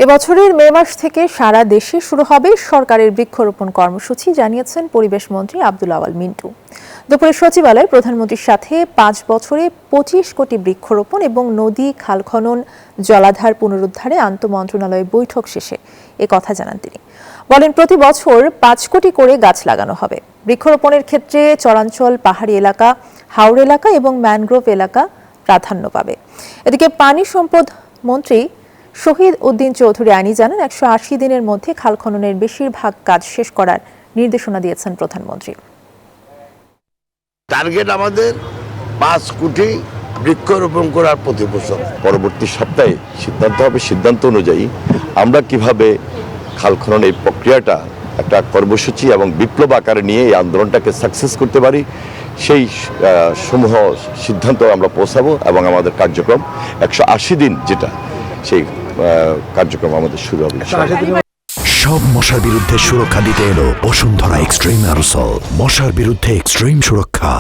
এবছরের মে মাস থেকে সারা দেশে শুরু হবে সরকারের বৃক্ষরোপণ কর্মসূচি, জানিয়েছেন পরিবেশ মন্ত্রী আব্দুল আওয়াল মিন্টু। দুপুরে সচিবালয়ে প্রধানমন্ত্রীর সাথে 5 বছরে 25 কোটি বৃক্ষরোপণ এবং নদী, খাল খনন, জলাধার পুনরুদ্ধারে আন্তঃমন্ত্রণালয় বৈঠক শেষে এ কথা জানান তিনি। বলেন, প্রতি বছর 5 কোটি করে গাছ লাগানো হবে। বৃক্ষরোপণের ক্ষেত্রে চরাঞ্চল, পাহাড়ি এলাকা, হাওর এলাকা এবং ম্যানগ্রোভ এলাকা প্রাধান্য পাবে। এদিকে পানি সম্পদ মন্ত্রী শহীদ উদ্দিন চৌধুরী আইনি জানান, 180 দিনের মধ্যে খাল খননের বেশিরভাগ কাজ শেষ করার নির্দেশনা দিয়েছেন প্রধানমন্ত্রী। টার্গেট আমাদের 5 কোটি বৃক্ষরোপণ করার প্রতি বছর। পরবর্তী সপ্তাহে সিদ্ধান্ত হবে। সিদ্ধান্ত অনুযায়ী আমরা কিভাবে খাল খনন এই প্রক্রিয়াটা একটা কর্মসূচি এবং বিপ্লব আকারে নিয়ে এই আন্দোলনটাকে সাকসেস করতে পারি, সেই সমূহ সিদ্ধান্ত আমরা পৌঁছাবো এবং আমাদের কার্যক্রম 180 দিন যেটা সেই কার্যক্রম আমাদের শুরু হবে। সব মশার বিরুদ্ধে সুরক্ষা দিতে এলো বসুন্ধরা এক্সট্রিম অ্যারোসল। মশার বিরুদ্ধে এক্সট্রিম সুরক্ষা।